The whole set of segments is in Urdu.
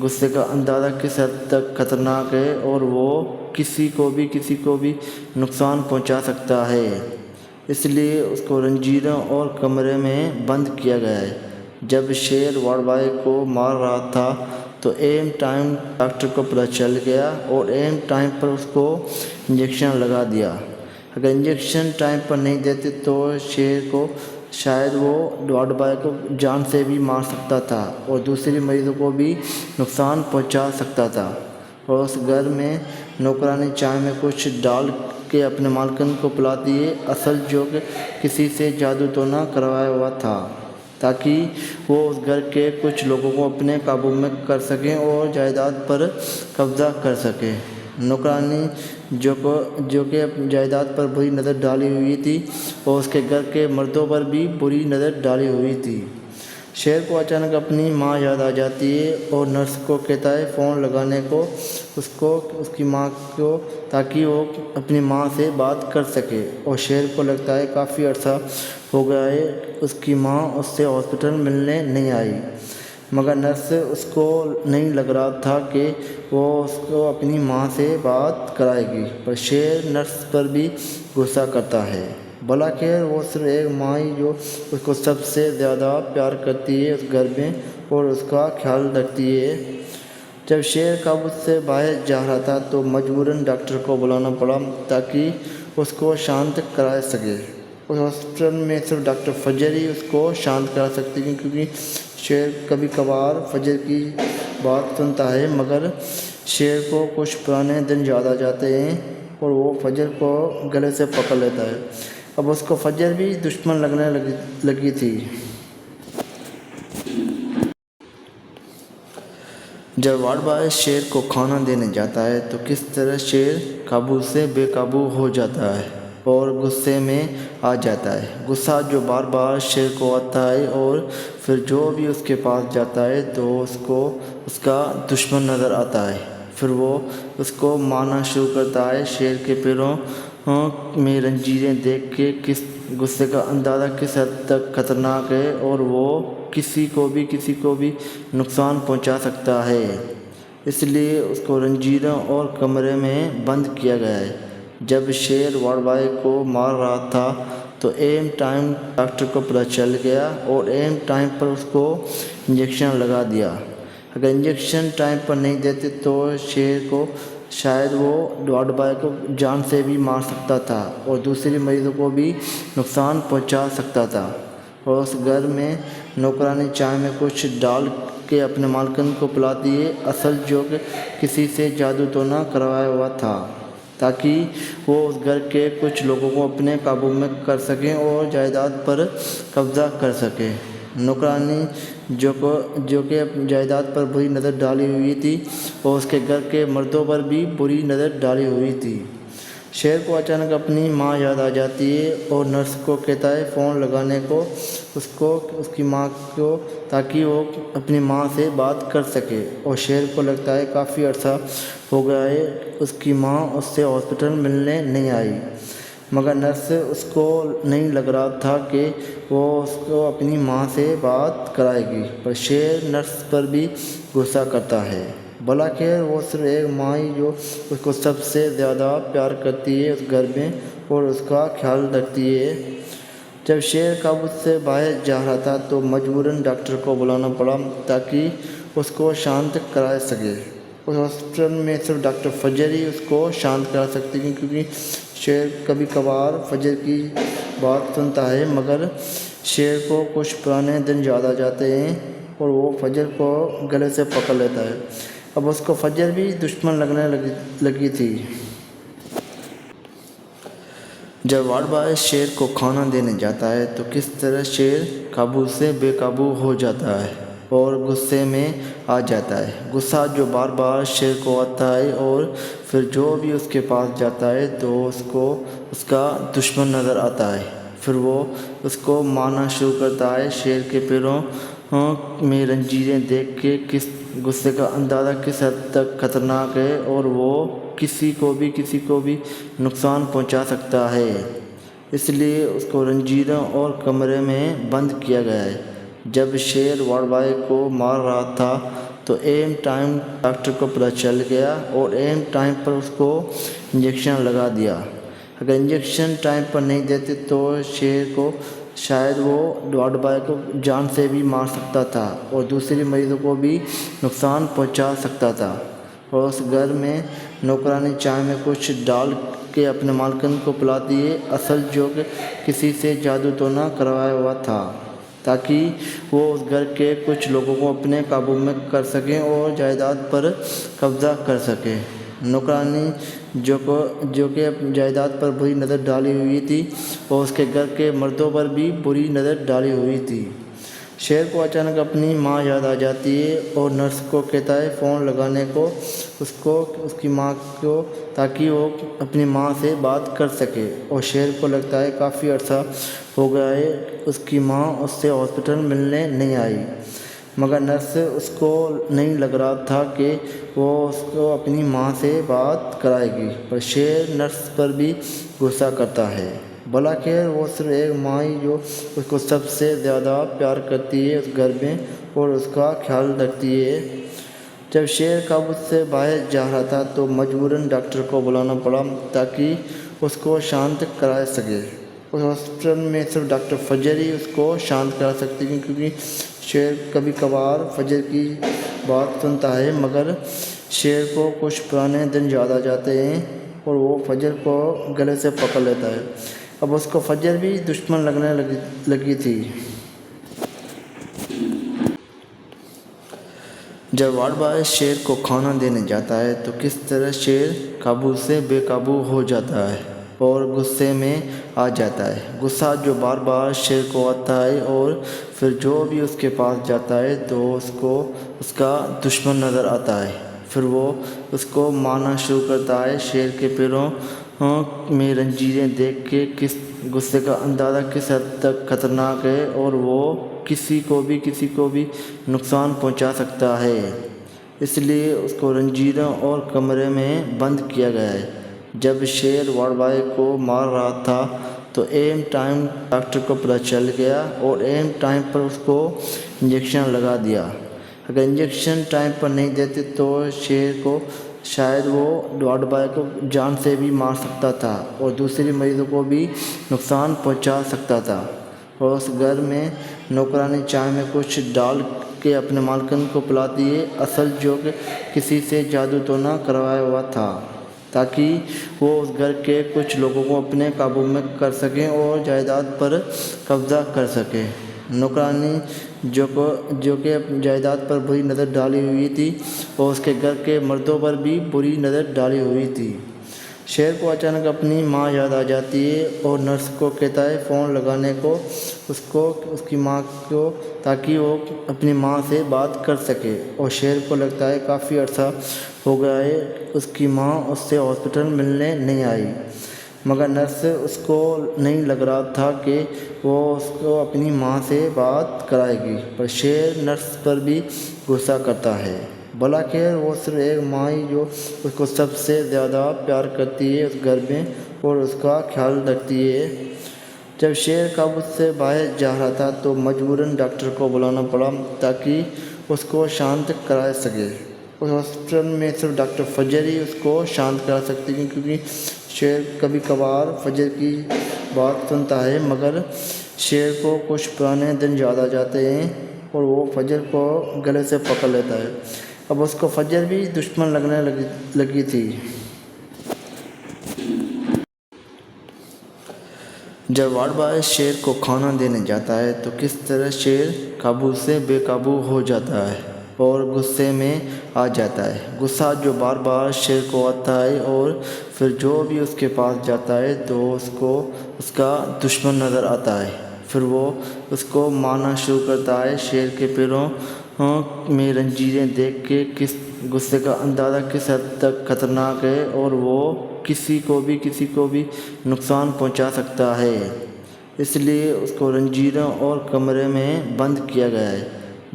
غصے کا اندازہ کس حد تک خطرناک ہے اور وہ کسی کو بھی نقصان پہنچا سکتا ہے، اس لیے اس کو رنجیدہ اور کمرے میں بند کیا گیا ہے۔ جب شیر وارڈ بوائے کو مار رہا تھا تو ایم ٹائم ڈاکٹر کو پتہ چل گیا اور ایم ٹائم پر اس کو انجیکشن لگا دیا۔ اگر انجیکشن ٹائم پر نہیں دیتے تو شیر کو شاید وہ وارڈ بوائے کو جان سے بھی مار سکتا تھا اور دوسرے مریضوں کو بھی نقصان پہنچا سکتا تھا، اور اس گھر میں نوکرانی چائے میں کچھ ڈال کے اپنے مالکن کو پلاتی ہے، اصل جو کہ کسی سے جادو تو نہ کروایا ہوا تھا، تاکہ وہ اس گھر کے کچھ لوگوں کو اپنے قابو میں کر سکیں اور جائیداد پر قبضہ کر سکیں۔ نوکرانی جو کہ جائیداد پر بری نظر ڈالی ہوئی تھی اور اس کے گھر کے مردوں پر بھی بری نظر ڈالی ہوئی تھی۔ شیر کو اچانک اپنی ماں یاد آ جاتی ہے اور نرس کو کہتا ہے فون لگانے کو اس کی ماں کو، تاکہ وہ اپنی ماں سے بات کر سکے، اور شیر کو لگتا ہے کافی عرصہ ہو گیا ہے اس کی ماں اس سے ہاسپٹل ملنے نہیں آئی، مگر نرس اس کو نہیں لگ رہا تھا کہ وہ اس کو اپنی ماں سے بات کرائے گی، پر شیر نرس پر بھی غصہ کرتا ہے۔ بلاخیر وہ صرف ایک ماں ہی جو اس کو سب سے زیادہ پیار کرتی ہے اس گھر میں اور اس کا خیال رکھتی ہے۔ جب شیر قابو سے باہر جا رہا تھا تو مجبوراً ڈاکٹر کو بلانا پڑا تاکہ اس کو شانت کرا سکے۔ اس ہاسپٹل میں صرف ڈاکٹر فجر ہی اس کو شانت کرا سکتی ہیں، کیونکہ شیر کبھی کبھار فجر کی بات سنتا ہے، مگر شیر کو کچھ پرانے دن یاد آ جاتے ہیں اور وہ فجر کو گلے سے پکڑ لیتا ہے۔ اب اس کو فجر بھی دشمن لگنے لگی تھی۔ جب وارڈ بوائے شیر کو کھانا دینے جاتا ہے تو کس طرح شیر قابو سے بے قابو ہو جاتا ہے اور غصے میں آ جاتا ہے۔ غصہ جو بار بار شیر کو آتا ہے اور پھر جو بھی اس کے پاس جاتا ہے تو اس کو اس کا دشمن نظر آتا ہے، پھر وہ اس کو مارنا شروع کرتا ہے۔ شیر کے پیروں میں زنجیریں دیکھ کے غصے کا اندازہ کس حد تک خطرناک ہے اور وہ کسی کو بھی نقصان پہنچا سکتا ہے، اس لیے اس کو رنجیدہ اور کمرے میں بند کیا گیا ہے۔ جب شیر وارڈ بوائے کو مار رہا تھا تو ایم ٹائم ڈاکٹر کو پتہ چل گیا اور ایم ٹائم پر اس کو انجیکشن لگا دیا۔ اگر انجیکشن ٹائم پر نہیں دیتے تو شیر کو شاید وہ وارڈ بوائے کو جان سے بھی مار سکتا تھا اور دوسرے مریضوں کو بھی نقصان پہنچا سکتا تھا، اور اس گھر میں نوکرانی چائے میں کچھ ڈال کے اپنے مالکن کو پلاتی ہے، اصل جو کہ کسی سے جادو تو نہ کروایا ہوا تھا، تاکہ وہ اس گھر کے کچھ لوگوں کو اپنے قابو میں کر سکیں اور جائیداد پر قبضہ کر سکیں۔ نوکرانی جو کہ جائیداد پر بری نظر ڈالی ہوئی تھی اور اس کے گھر کے مردوں پر بھی بری نظر ڈالی ہوئی تھی۔ شیر کو اچانک اپنی ماں یاد آ جاتی ہے اور نرس کو کہتا ہے فون لگانے کو اس کی ماں کو، تاکہ وہ اپنی ماں سے بات کر سکے، اور شیر کو لگتا ہے کافی عرصہ ہو گیا ہے اس کی ماں اس سے ہاسپٹل ملنے نہیں آئی، مگر نرس اس کو نہیں لگ رہا تھا کہ وہ اس کو اپنی ماں سے بات کرائے گی، پر شیر نرس پر بھی غصہ کرتا ہے۔ بلاخیر وہ صرف ایک ماں ہی جو اس کو سب سے زیادہ پیار کرتی ہے اس گھر میں اور اس کا خیال رکھتی ہے۔ جب شیر قابو سے باہر جا رہا تھا تو مجبوراً ڈاکٹر کو بلانا پڑا تاکہ اس کو شانت کرا سکے۔ اس ہاسپٹل میں صرف ڈاکٹر فجر ہی اس کو شانت کرا سکتی ہیں، کیونکہ شیر کبھی کبھار فجر کی بات سنتا ہے، مگر شیر کو کچھ پرانے دن یاد آ جاتے ہیں اور وہ فجر کو گلے سے پکڑ لیتا ہے۔ اب اس کو فجر بھی دشمن لگنے لگی تھی۔ جب وارڈ بوائے شیر کو کھانا دینے جاتا ہے تو کس طرح شیر قابو سے بے قابو ہو جاتا ہے اور غصے میں آ جاتا ہے۔ غصہ جو بار بار شیر کو آتا ہے اور پھر جو بھی اس کے پاس جاتا ہے تو اس کو اس کا دشمن نظر آتا ہے، پھر وہ اس کو مارنا شروع کرتا ہے۔ شیر کے پیروں میں زنجیریں دیکھ کے غصے کا اندازہ کس حد تک خطرناک ہے اور وہ کسی کو بھی نقصان پہنچا سکتا ہے، اس لیے اس کو رنجیدہ اور کمرے میں بند کیا گیا ہے۔ جب شیر وارڈ بوائے کو مار رہا تھا تو ایم ٹائم ڈاکٹر کو پتہ چل گیا اور ایم ٹائم پر اس کو انجیکشن لگا دیا۔ اگر انجیکشن ٹائم پر نہیں دیتے تو شیر کو شاید وہ ڈاڈ بائے کو جان سے بھی مار سکتا تھا اور دوسرے مریضوں کو بھی نقصان پہنچا سکتا تھا۔ اور اس گھر میں نوکرانی چائے میں کچھ ڈال کے اپنے مالکن کو پلاتی ہے، اصل جو کہ کسی سے جادو تو نہ کروایا ہوا تھا، تاکہ وہ اس گھر کے کچھ لوگوں کو اپنے قابو میں کر سکیں اور جائیداد پر قبضہ کر سکیں۔ نوکرانی جو کہ جائیداد پر بری نظر ڈالی ہوئی تھی اور اس کے گھر کے مردوں پر بھی بری نظر ڈالی ہوئی تھی۔ شیر کو اچانک اپنی ماں یاد آ جاتی ہے اور نرس کو کہتا ہے فون لگانے کو اس کی ماں کو، تاکہ وہ اپنی ماں سے بات کر سکے۔ اور شیر کو لگتا ہے کافی عرصہ ہو گیا ہے اس کی ماں اس سے ہاسپٹل ملنے نہیں آئی، مگر نرس اس کو نہیں لگ رہا تھا کہ وہ اس کو اپنی ماں سے بات کرائے گی، پر شیر نرس پر بھی غصہ کرتا ہے۔ بلاخیر وہ صرف ایک ماں ہی جو اس کو سب سے زیادہ پیار کرتی ہے اس گھر میں اور اس کا خیال رکھتی ہے۔ جب شیر قابو سے باہر جا رہا تھا تو مجبوراً ڈاکٹر کو بلانا پڑا تاکہ اس کو شانت کرا سکے۔ اس ہاسپٹل میں صرف ڈاکٹر فجر ہی اس کو شانت کرا سکتی ہیں، کیونکہ شیر کبھی کبھار فجر کی بات سنتا ہے، مگر شیر کو کچھ پرانے دن یاد آ جاتے ہیں اور وہ فجر کو گلے سے پکڑ لیتا ہے۔ اب اس کو فجر بھی دشمن لگنے لگی تھی۔ جب وارڈ بوائے شیر کو کھانا دینے جاتا ہے تو کس طرح شیر قابو سے بے قابو ہو جاتا ہے اور غصے میں آ جاتا ہے۔ غصہ جو بار بار شیر کو آتا ہے اور پھر جو بھی اس کے پاس جاتا ہے تو اس کو اس کا دشمن نظر آتا ہے، پھر وہ اس کو مارنا شروع کرتا ہے۔ شیر کے پیروں میں رنجیریں دیکھ کے غصے کا اندازہ کس حد تک خطرناک ہے اور وہ کسی کو بھی نقصان پہنچا سکتا ہے، اس لیے اس کو رنجیروں اور کمرے میں بند کیا گیا ہے۔ جب شیر وارڈ بوائے کو مار رہا تھا تو ایم ٹائم ڈاکٹر کو پتہ چل گیا اور ایم ٹائم پر اس کو انجیکشن لگا دیا۔ اگر انجیکشن ٹائم پر نہیں دیتے تو شیر کو شاید وہ ڈاڈ بائے کو جان سے بھی مار سکتا تھا اور دوسرے مریضوں کو بھی نقصان پہنچا سکتا تھا۔ اور اس گھر میں نوکرانی چائے میں کچھ ڈال کے اپنے مالکن کو پلاتی ہے، اصل جو کہ کسی سے جادو تو نہ کروایا ہوا تھا، تاکہ وہ اس گھر کے کچھ لوگوں کو اپنے قابو میں کر سکیں اور جائیداد پر قبضہ کر سکیں۔ نوکرانی جو کہ جائیداد پر بری نظر ڈالی ہوئی تھی اور اس کے گھر کے مردوں پر بھی بری نظر ڈالی ہوئی تھی۔ شیر کو اچانک اپنی ماں یاد آ جاتی ہے اور نرس کو کہتا ہے فون لگانے کو اس کی ماں کو، تاکہ وہ اپنی ماں سے بات کر سکے۔ اور شیر کو لگتا ہے کافی عرصہ ہو گیا ہے اس کی ماں اس سے ہاسپٹل ملنے نہیں آئی، مگر نرس اس کو نہیں لگ رہا تھا کہ وہ اس کو اپنی ماں سے بات کرائے گی، پر شیر نرس پر بھی غصہ کرتا ہے۔ بلاخیر وہ صرف ایک ماں ہی جو اس کو سب سے زیادہ پیار کرتی ہے اس گھر میں اور اس کا خیال رکھتی ہے۔ جب شیر قابو سے باہر جا رہا تھا تو مجبوراً ڈاکٹر کو بلانا پڑا تاکہ اس کو شانت کرا سکے۔ اس ہاسپٹل میں صرف ڈاکٹر فجر ہی اس کو شانت کرا سکتی ہیں، کیونکہ شیر کبھی کبھار فجر کی بات سنتا ہے، مگر شیر کو کچھ پرانے دن یاد آ جاتے ہیں اور وہ فجر کو گلے سے پکڑ لیتا ہے۔ اب اس کو فجر بھی دشمن لگنے لگی تھی۔ جب وارڈ بوائے شیر کو کھانا دینے جاتا ہے تو کس طرح شیر قابو سے بے قابو ہو جاتا ہے اور غصے میں آ جاتا ہے۔ غصہ جو بار بار شیر کو آتا ہے اور پھر جو بھی اس کے پاس جاتا ہے تو اس کو اس کا دشمن نظر آتا ہے، پھر وہ اس کو مارنا شروع کرتا ہے۔ شیر کے پیروں میں رنجیریں دیکھ کے غصے کا اندازہ کس حد تک خطرناک ہے اور وہ کسی کو بھی نقصان پہنچا سکتا ہے، اس لیے اس کو رنجیروں اور کمرے میں بند کیا گیا ہے۔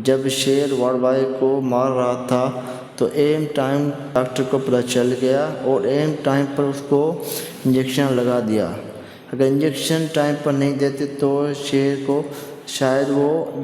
جب شیر وارڈ بوائے کو مار رہا تھا تو ایم ٹائم ڈاکٹر کو پتہ چل گیا اور ایم ٹائم پر اس کو انجیکشن لگا دیا۔ اگر انجیکشن ٹائم پر نہیں دیتے تو شیر کو شاید وہ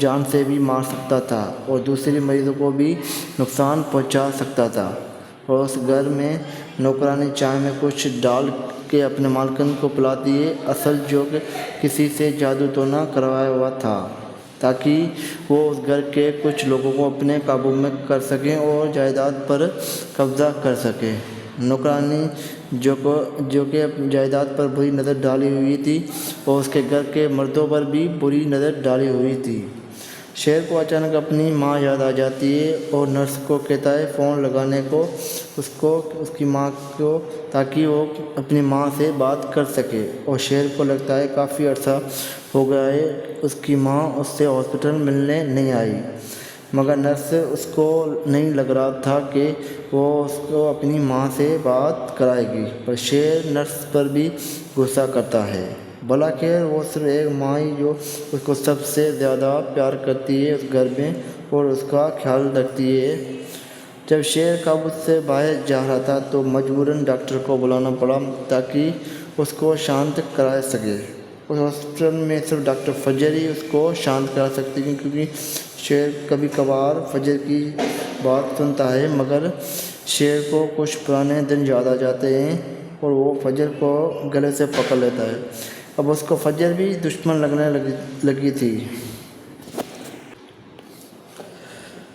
جان سے بھی مار سکتا تھا اور دوسرے مریضوں کو بھی نقصان پہنچا سکتا تھا، اور اس گھر میں نوکرانی چائے میں کچھ ڈال کے اپنے مالکن کو پلاتی ہے، اصل جو کہ کسی سے جادو تو نہ کروایا ہوا تھا، تاکہ وہ اس گھر کے کچھ لوگوں کو اپنے قابو میں کر سکیں اور جائیداد پر قبضہ کر سکیں۔ نوکرانی جو کہ جائیداد پر بری نظر ڈالی ہوئی تھی اور اس کے گھر کے مردوں پر بھی بری نظر ڈالی ہوئی تھی۔ شیر کو اچانک اپنی ماں یاد آ جاتی ہے اور نرس کو کہتا ہے فون لگانے کو اس کی ماں کو، تاکہ وہ اپنی ماں سے بات کر سکے، اور شیر کو لگتا ہے کافی عرصہ ہو گیا ہے اس کی ماں اس سے ہاسپٹل ملنے نہیں آئی، مگر نرس اس کو نہیں لگ رہا تھا کہ وہ اس کو اپنی ماں سے بات کرائے گی، پر شیر نرس پر بھی غصہ کرتا ہے۔ بلاخیر وہ صرف ایک ماں ہی جو اس کو سب سے زیادہ پیار کرتی ہے اس گھر میں اور اس کا خیال رکھتی ہے۔ جب شیر قابو سے باہر جا رہا تھا تو مجبوراً ڈاکٹر کو بلانا پڑا تاکہ اس کو شانت کرا سکے۔ اس ہاسپٹل میں صرف ڈاکٹر فجر ہی اس کو شانت کرا سکتی ہیں، کیونکہ شیر کبھی کبھار فجر کی بات سنتا ہے، مگر شیر کو کچھ پرانے دن یاد آ جاتے ہیں اور وہ فجر کو گلے سے پکڑ لیتا ہے۔ اب اس کو فجر بھی دشمن لگنے لگی تھی۔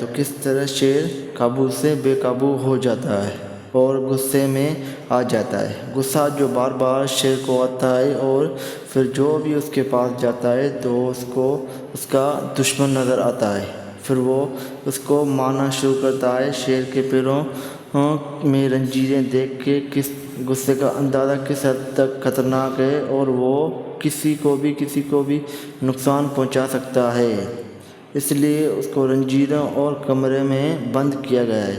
تو کس طرح شیر قابو سے بے قابو ہو جاتا ہے اور غصے میں آ جاتا ہے۔ غصہ جو بار بار شیر کو آتا ہے اور پھر جو بھی اس کے پاس جاتا ہے تو اس کو اس کا دشمن نظر آتا ہے، پھر وہ اس کو مارنا شروع کرتا ہے۔ شیر کے پیروں میں زنجیریں دیکھ کے غصے کا اندازہ کس حد تک خطرناک ہے، اور وہ کسی کو بھی نقصان پہنچا سکتا ہے، اس لیے اس کو زنجیروں اور کمرے میں بند کیا گیا ہے۔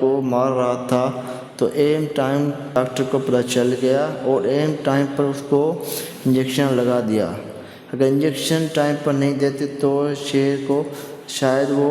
کو مار رہا تھا تو ایم ٹائم ڈاکٹر کو پتہ چل گیا اور ایم ٹائم پر اس کو انجیکشن لگا دیا۔ اگر انجیکشن ٹائم پر نہیں دیتے تو شیر کو شاید وہ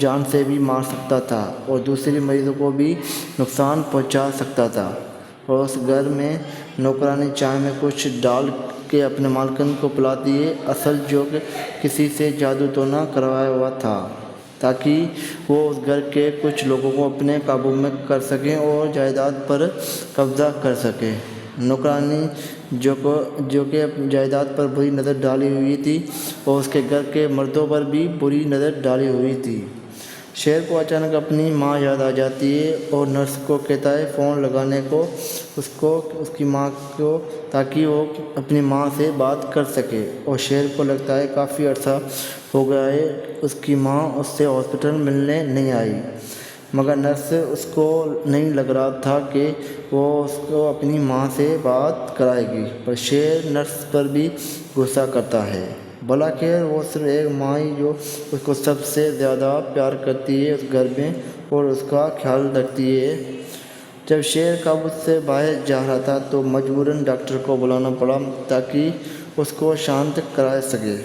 جان سے بھی مار سکتا تھا اور دوسرے مریضوں کو بھی نقصان پہنچا سکتا تھا، اور اس گھر میں نوکرانی چائے میں کچھ ڈال کے اپنے مالکن کو پلاتی ہے، اصل جو کہ کسی سے جادو تو نہ کروایا ہوا تھا، تاکہ وہ اس گھر کے کچھ لوگوں کو اپنے قابو میں کر سکیں اور جائیداد پر قبضہ کر سکیں۔ نوکرانی جو کہ جائیداد پر بری نظر ڈالی ہوئی تھی اور اس کے گھر کے مردوں پر بھی بری نظر ڈالی ہوئی تھی۔ شیر کو اچانک اپنی ماں یاد آ جاتی ہے اور نرس کو کہتا ہے فون لگانے کو اس کی ماں کو، تاکہ وہ اپنی ماں سے بات کر سکے، اور شیر کو لگتا ہے کافی عرصہ ہو گیا ہے اس کی ماں اس سے ہاسپٹل ملنے نہیں آئی، مگر نرس اس کو نہیں لگ رہا تھا کہ وہ اس کو اپنی ماں سے بات کرائے گی، پر شیر نرس پر بھی غصہ کرتا ہے۔ بلاخیر وہ صرف ایک ماں ہی جو اس کو سب سے زیادہ پیار کرتی ہے اس گھر میں اور اس کا خیال رکھتی ہے۔ جب شیر قابو سے باہر جا رہا تھا تو مجبوراً ڈاکٹر کو بلانا پڑا تاکہ اس کو شانت کرا سکے۔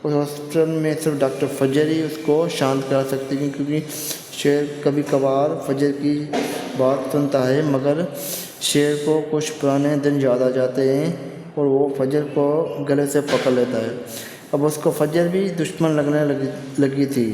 اس ہاسپٹل میں صرف ڈاکٹر فجر ہی اس کو شانت کرا سکتی ہیں، کیونکہ شیر کبھی کبھار فجر کی بات سنتا ہے، مگر شیر کو کچھ پرانے دن یاد آ جاتے ہیں اور وہ فجر کو گلے سے پکڑ لیتا ہے۔ اب اس کو فجر بھی دشمن لگنے لگی تھی۔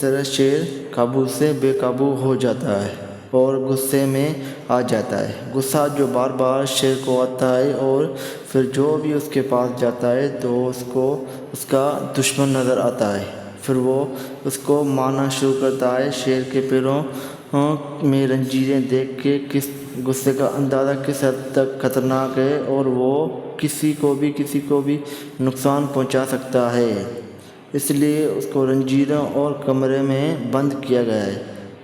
طرح شیر قابو سے بے قابو ہو جاتا ہے اور غصے میں آ جاتا ہے۔ غصہ جو بار بار شیر کو آتا ہے اور پھر جو بھی اس کے پاس جاتا ہے تو اس کو اس کا دشمن نظر آتا ہے، پھر وہ اس کو مارنا شروع کرتا ہے۔ شیر کے پیروں میں زنجیریں دیکھ کے غصے کا اندازہ کس حد تک خطرناک ہے، اور وہ کسی کو بھی نقصان پہنچا سکتا ہے، اس لیے اس کو زنجیروں اور کمرے میں بند کیا گیا ہے۔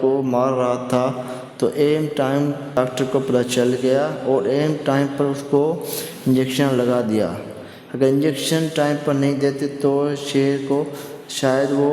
کو مار رہا تھا تو ایم ٹائم ڈاکٹر کو پتہ چل گیا اور ایم ٹائم پر اس کو انجیکشن لگا دیا۔ اگر انجیکشن ٹائم پر نہیں دیتے تو شیر کو شاید وہ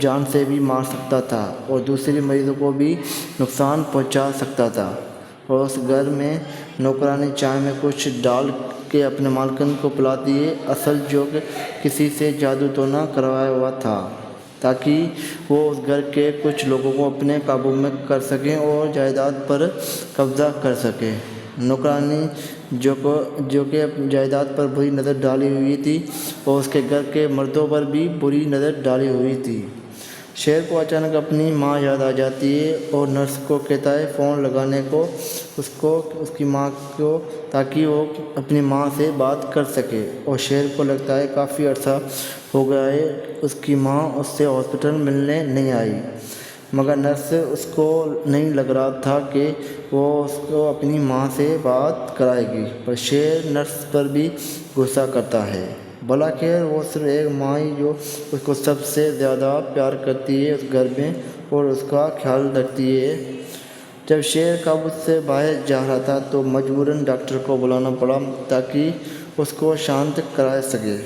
جان سے بھی مار سکتا تھا اور دوسرے مریضوں کو بھی نقصان پہنچا سکتا تھا، اور اس گھر میں نوکرانی چائے میں کچھ ڈال کے اپنے مالکن کو پلا دیے، اصل جو کہ کسی سے جادو تو نہ کروایا ہوا تھا، تاکہ وہ اس گھر کے کچھ لوگوں کو اپنے قابو میں کر سکیں اور جائیداد پر قبضہ کر سکیں۔ نوکرانی جو کہ جائیداد پر بری نظر ڈالی ہوئی تھی اور اس کے گھر کے مردوں پر بھی بری نظر ڈالی ہوئی تھی۔ شیر کو اچانک اپنی ماں یاد آ جاتی ہے اور نرس کو کہتا ہے فون لگانے کو اس کی ماں کو، تاکہ وہ اپنی ماں سے بات کر سکے، اور شیر کو لگتا ہے کافی عرصہ ہو گیا ہے اس کی ماں اس سے ہاسپٹل ملنے نہیں آئی، مگر نرس اس کو نہیں لگ رہا تھا کہ وہ اس کو اپنی ماں سے بات کرائے گی، پر شیر نرس پر بھی غصہ کرتا ہے۔ بلاخیر وہ صرف ایک ماں ہی جو اس کو سب سے زیادہ پیار کرتی ہے اس گھر میں اور اس کا خیال رکھتی ہے۔ جب شیر قابو سے باہر جا رہا تھا تو مجبوراً ڈاکٹر کو بلانا پڑا تاکہ اس کو شانت کرا سکے۔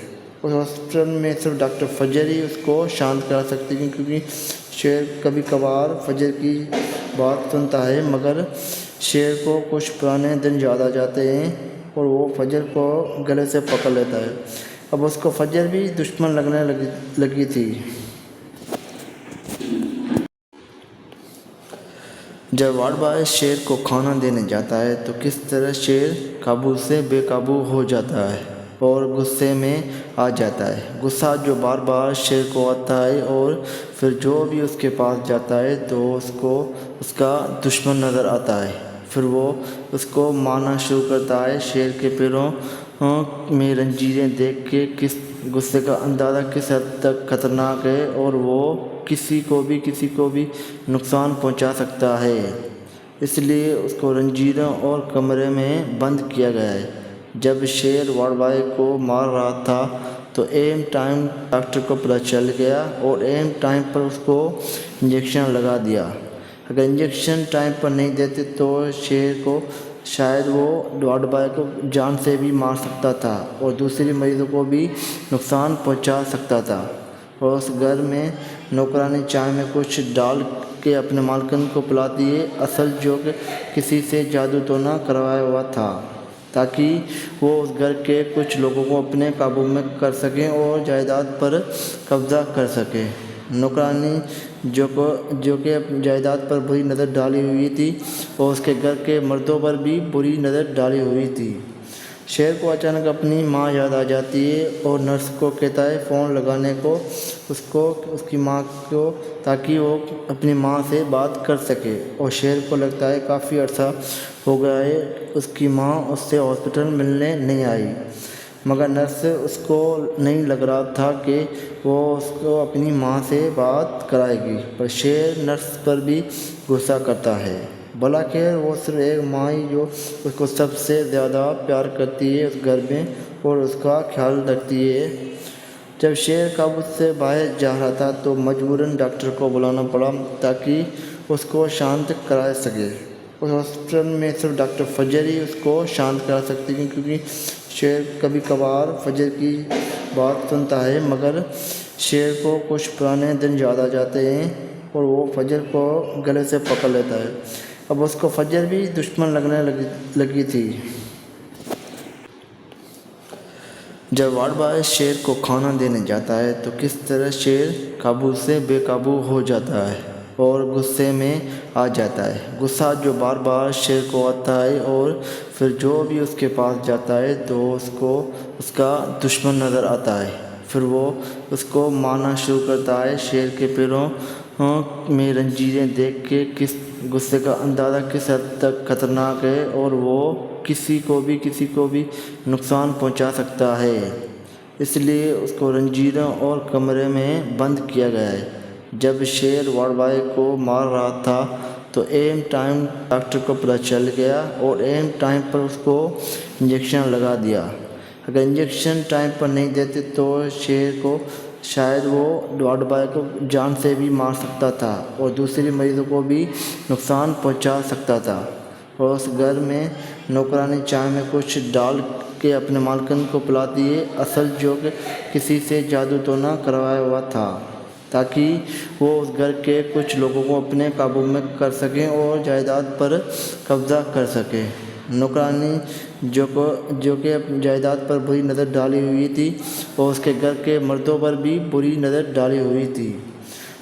اس ہاسپٹل میں صرف ڈاکٹر فجر ہی اس کو شانت کرا سکتی ہے، کیونکہ شیر کبھی کبھار فجر کی بات سنتا ہے، مگر شیر کو کچھ پرانے دن یاد آ جاتے ہیں اور وہ فجر کو گلے سے پکڑ لیتا ہے۔ اب اس کو فجر بھی دشمن لگنے لگی تھی۔ جب وارڈ بوائے شیر کو کھانا دینے جاتا ہے تو کس طرح شیر قابو سے بے قابو ہو جاتا ہے اور غصے میں آ جاتا ہے۔ غصہ جو بار بار شیر کو آتا ہے اور پھر جو بھی اس کے پاس جاتا ہے تو اس کو اس کا دشمن نظر آتا ہے۔ پھر وہ اس کو مارنا شروع کرتا ہے۔ شیر کے پیروں میں زنجیریں دیکھ کے غصے کا اندازہ کس حد تک خطرناک ہے اور وہ کسی کو بھی نقصان پہنچا سکتا ہے، اس لیے اس کو زنجیروں اور کمرے میں بند کیا گیا ہے۔ جب شیر وارڈ بوائے کو مار رہا تھا تو ایم ٹائم ڈاکٹر کو پتہ چل گیا اور ایم ٹائم پر اس کو انجیکشن لگا دیا۔ اگر انجیکشن ٹائم پر نہیں دیتے تو شیر کو شاید وہ وارڈ بوائے کو جان سے بھی مار سکتا تھا اور دوسرے مریضوں کو بھی نقصان پہنچا سکتا تھا۔ اور اس گھر میں نوکرانی چائے میں کچھ ڈال کے اپنے مالکن کو پلاتی ہے، اصل جو کہ کسی سے جادو تو نہ کروایا ہوا تھا، تاکہ وہ اس گھر کے کچھ لوگوں کو اپنے قابو میں کر سکیں اور جائیداد پر قبضہ کر سکیں۔ نوکرانی جو کہ جائیداد پر بری نظر ڈالی ہوئی تھی اور اس کے گھر کے مردوں پر بھی بری نظر ڈالی ہوئی تھی۔ شیر کو اچانک اپنی ماں یاد آ جاتی ہے اور نرس کو کہتا ہے فون لگانے کو اس کی ماں کو، تاکہ وہ اپنی ماں سے بات کر سکے، اور شیر کو لگتا ہے کافی عرصہ ہو گیا ہے اس کی ماں اس سے ہاسپٹل ملنے نہیں آئی، مگر نرس اس کو نہیں لگ رہا تھا کہ وہ اس کو اپنی ماں سے بات کرائے گی، پر شیر نرس پر بھی غصہ کرتا ہے۔ بلاخیر وہ صرف ایک ماں ہی جو اس کو سب سے زیادہ پیار کرتی ہے اس گھر میں اور اس کا خیال رکھتی ہے۔ جب شیر قابو سے باہر جا رہا تھا تو مجبوراً ڈاکٹر کو بلانا پڑا تاکہ اس کو شانت کرا سکے۔ اس ہاسپٹل میں صرف ڈاکٹر فجر ہی اس کو شانت کرا سکتی ہے، کیونکہ شیر کبھی کبھار فجر کی بات سنتا ہے، مگر شیر کو کچھ پرانے دن یاد آ جاتے ہیں اور وہ فجر کو گلے سے پکڑ لیتا ہے۔ اب اس کو فجر بھی دشمن لگنے لگی تھی۔ جب وارڈ بوائے شیر کو کھانا دینے جاتا ہے تو کس طرح شیر قابو سے بے قابو ہو جاتا ہے اور غصے میں آ جاتا ہے۔ غصہ جو بار بار شیر کو آتا ہے اور پھر جو بھی اس کے پاس جاتا ہے تو اس کو اس کا دشمن نظر آتا ہے۔ پھر وہ اس کو مارنا شروع کرتا ہے۔ شیر کے پیروں میں زنجیریں دیکھ کے غصے کا اندازہ کس حد تک خطرناک ہے اور وہ کسی کو بھی نقصان پہنچا سکتا ہے، اس لیے اس کو زنجیروں اور کمرے میں بند کیا گیا ہے۔ جب شیر وارڈ بوائے کو مار رہا تھا تو ایم ٹائم ڈاکٹر کو پتہ چل گیا اور ایم ٹائم پر اس کو انجیکشن لگا دیا۔ اگر انجیکشن ٹائم پر نہیں دیتے تو شیر کو شاید وہ وارڈ بوائے کو جان سے بھی مار سکتا تھا اور دوسرے مریضوں کو بھی نقصان پہنچا سکتا تھا۔ اور اس گھر میں نوکرانی چائے میں کچھ ڈال کے اپنے مالکن کو پلاتی ہے، اصل جو کہ کسی سے جادو تو نہ کروایا ہوا تھا، تاکہ وہ اس گھر کے کچھ لوگوں کو اپنے قابو میں کر سکیں اور جائیداد پر قبضہ کر سکیں۔ نوکرانی جو کہ اپنی جائیداد پر بری نظر ڈالی ہوئی تھی اور اس کے گھر کے مردوں پر بھی بری نظر ڈالی ہوئی تھی۔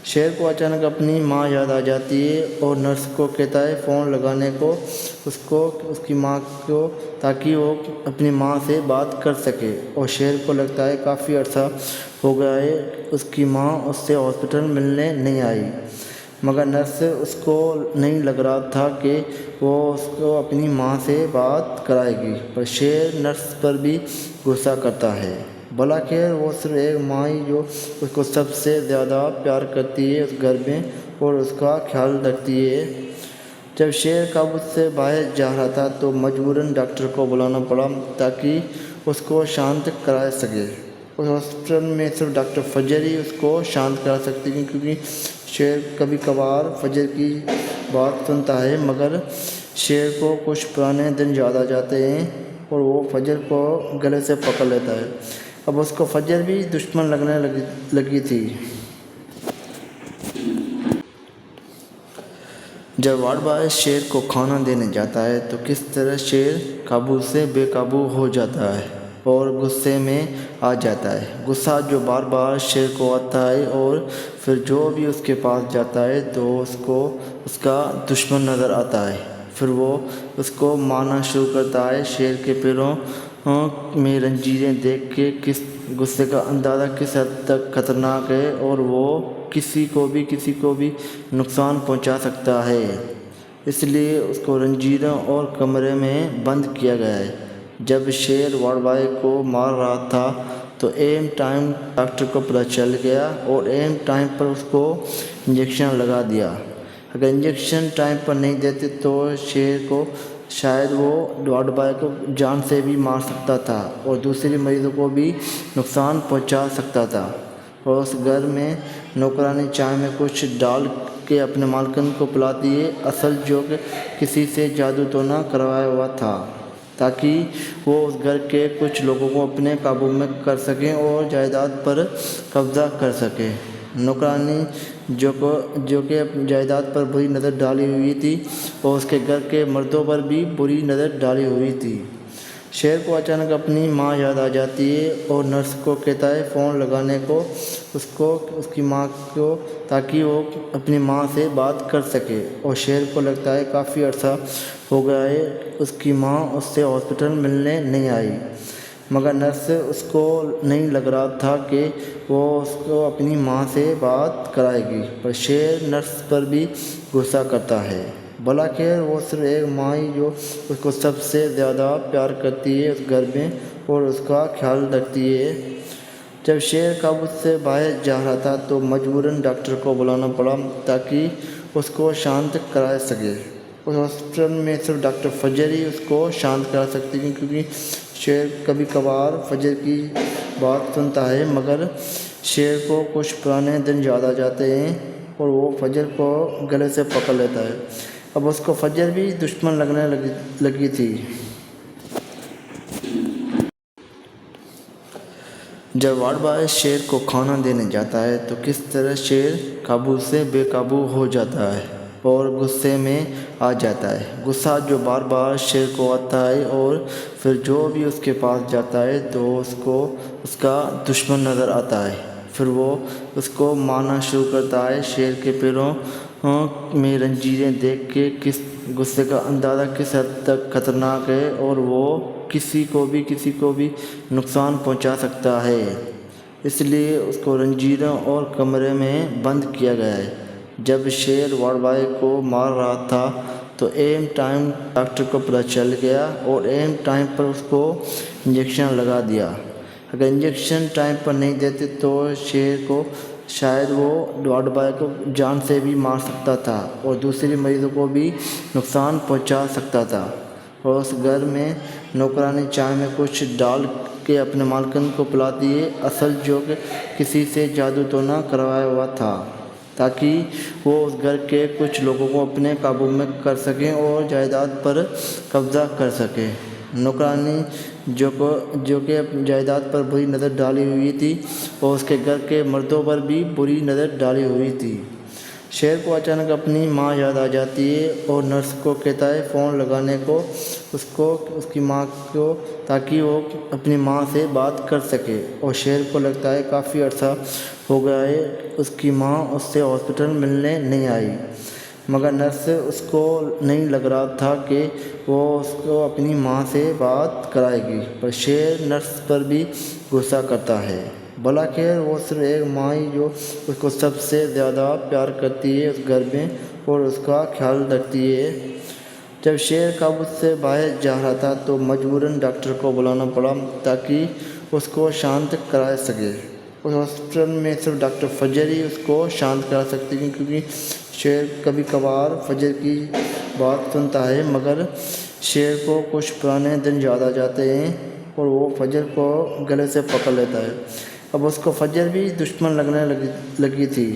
شیر کو اچانک اپنی ماں یاد آ جاتی ہے اور نرس کو کہتا ہے فون لگانے کو اس کی ماں کو، تاکہ وہ اپنی ماں سے بات کر سکے، اور شیر کو لگتا ہے کافی عرصہ ہو گیا ہے اس کی ماں اس سے ہاسپٹل ملنے نہیں آئی، مگر نرس اس کو نہیں لگ رہا تھا کہ وہ اس کو اپنی ماں سے بات کرائے گی، پر شیر نرس پر بھی غصہ کرتا ہے۔ بلاخیر وہ صرف ایک ماں ہی جو اس کو سب سے زیادہ پیار کرتی ہے اس گھر میں اور اس کا خیال رکھتی ہے۔ جب شیر قابو سے باہر جا رہا تھا تو مجبوراً ڈاکٹر کو بلانا پڑا تاکہ اس کو شانت کرا سکے۔ اس ہاسپٹل میں صرف ڈاکٹر فجر ہی اس کو شانت کرا سکتی تھی، کیونکہ شیر کبھی کبھار فجر کی بات سنتا ہے، مگر شیر کو کچھ پرانے دن یاد آ جاتے ہیں اور وہ فجر کو گلے سے پکڑ لیتا ہے۔ اب اس کو فجر بھی دشمن لگنے لگی تھی۔ جب وارڈ بوائے شیر کو کھانا دینے جاتا ہے تو کس طرح شیر قابو سے بے قابو ہو جاتا ہے اور غصے میں آ جاتا ہے۔ غصہ جو بار بار شیر کو آتا ہے اور پھر جو بھی اس کے پاس جاتا ہے تو اس کو اس کا دشمن نظر آتا ہے۔ پھر وہ اس کو مارنا شروع کرتا ہے۔ شیر کے پیروں میں زنجیریں دیکھ کے غصے کا اندازہ کس حد تک خطرناک ہے اور وہ کسی کو بھی نقصان پہنچا سکتا ہے، اس لیے اس کو زنجیروں اور کمرے میں بند کیا گیا ہے۔ جب شیر وارڈ بوائے کو مار رہا تھا تو ایم ٹائم ڈاکٹر کو پتہ چل گیا اور ایم ٹائم پر اس کو انجیکشن لگا دیا۔ اگر انجیکشن ٹائم پر نہیں دیتے تو شیر کو شاید وہ وارڈ بوائے کو جان سے بھی مار سکتا تھا اور دوسرے مریضوں کو بھی نقصان پہنچا سکتا تھا، اور اس گھر میں نوکرانی چائے میں کچھ ڈال کے اپنے مالکن کو پلاتی ہے، اصل جو کہ کسی سے جادو تو نہ کروایا ہوا تھا، تاکہ وہ اس گھر کے کچھ لوگوں کو اپنے قابو میں کر سکیں اور جائیداد پر قبضہ کر سکیں۔ نوکرانی جو کہ اپنی جائیداد پر بری نظر ڈالی ہوئی تھی اور اس کے گھر کے مردوں پر بھی بری نظر ڈالی ہوئی تھی۔ شیر کو اچانک اپنی ماں یاد آ جاتی ہے اور نرس کو کہتا ہے فون لگانے کو اس کی ماں کو، تاکہ وہ اپنی ماں سے بات کر سکے، اور شیر کو لگتا ہے کافی عرصہ ہو گیا ہے اس کی ماں اس سے ہاسپٹل ملنے نہیں آئی، مگر نرس اس کو نہیں لگ رہا تھا کہ وہ اس کو اپنی ماں سے بات کرائے گی، پر شیر نرس پر بھی غصہ کرتا ہے۔ بلاخیر وہ صرف ایک ماں ہی جو اس کو سب سے زیادہ پیار کرتی ہے اس گھر میں اور اس کا خیال رکھتی ہے۔ جب شیر قابو سے باہر جا رہا تھا تو مجبوراً ڈاکٹر کو بلانا پڑا تاکہ اس کو شانت کرا سکے۔ اس ہاسپٹل میں صرف ڈاکٹر فجر ہی اس کو شانت کرا سکتی تھی، کیونکہ شیر کبھی کبھار فجر کی بات سنتا ہے، مگر شیر کو کچھ پرانے دن یاد آ جاتے ہیں اور وہ فجر کو گلے سے پکڑ لیتا ہے۔ اب اس کو فجر بھی دشمن لگنے لگی تھی۔ جب وارڈ بوائے شیر کو کھانا دینے جاتا ہے تو کس طرح شیر قابو سے بے قابو ہو جاتا ہے اور غصے میں آ جاتا ہے۔ غصہ جو بار بار شیر کو آتا ہے اور پھر جو بھی اس کے پاس جاتا ہے تو اس کو اس کا دشمن نظر آتا ہے۔ پھر وہ اس کو مارنا شروع کرتا ہے۔ شیر کے پیروں میں زنجیریں دیکھ کے غصے کا اندازہ کس حد تک خطرناک ہے اور وہ کسی کو بھی نقصان پہنچا سکتا ہے، اس لیے اس کو زنجیروں اور کمرے میں بند کیا گیا ہے۔ جب شیر وارڈ بوائے کو مار رہا تھا تو ایم ٹائم ڈاکٹر کو پتہ چل گیا اور ایم ٹائم پر اس کو انجیکشن لگا دیا۔ اگر انجیکشن ٹائم پر نہیں دیتے تو شیر کو شاید وہ وارڈ بوائے کو جان سے بھی مار سکتا تھا اور دوسرے مریضوں کو بھی نقصان پہنچا سکتا تھا، اور اس گھر میں نوکرانی چائے میں کچھ ڈال کے اپنے مالکن کو پلاتی ہے، اصل جو کہ کسی سے جادو تو نہ کروایا ہوا تھا، تاکہ وہ اس گھر کے کچھ لوگوں کو اپنے قابو میں کر سکیں اور جائیداد پر قبضہ کر سکیں۔ نوکرانی جو کہ اپنی جائیداد پر بری نظر ڈالی ہوئی تھی اور اس کے گھر کے مردوں پر بھی بری نظر ڈالی ہوئی تھی۔ شیر کو اچانک اپنی ماں یاد آ جاتی ہے اور نرس کو کہتا ہے فون لگانے کو اس کی ماں کو، تاکہ وہ اپنی ماں سے بات کر سکے۔ اور شیر کو لگتا ہے کافی عرصہ ہو گیا ہے اس کی ماں اس سے ہاسپٹل ملنے نہیں آئی، مگر نرس اس کو نہیں لگ رہا تھا کہ وہ اس کو اپنی ماں سے بات کرائے گی، پر شیر نرس پر بھی غصہ کرتا ہے۔ بلاخیر وہ صرف ایک ماں ہی جو اس کو سب سے زیادہ پیار کرتی ہے اس گھر میں اور اس کا خیال رکھتی ہے۔ جب شیر قابو سے باہر جا رہا تھا تو مجبوراً ڈاکٹر کو بلانا پڑا تاکہ اس کو شانت کرا سکے۔ اس ہاسپٹل میں صرف ڈاکٹر فجر ہی اس کو شانت کرا سکتی ہیں، کیونکہ شیر کبھی کبھار فجر کی بات سنتا ہے، مگر شیر کو کچھ پرانے دن یاد آ جاتے ہیں اور وہ فجر کو گلے سے پکڑ لیتا ہے۔ اب اس کو فجر بھی دشمن لگنے لگی تھی۔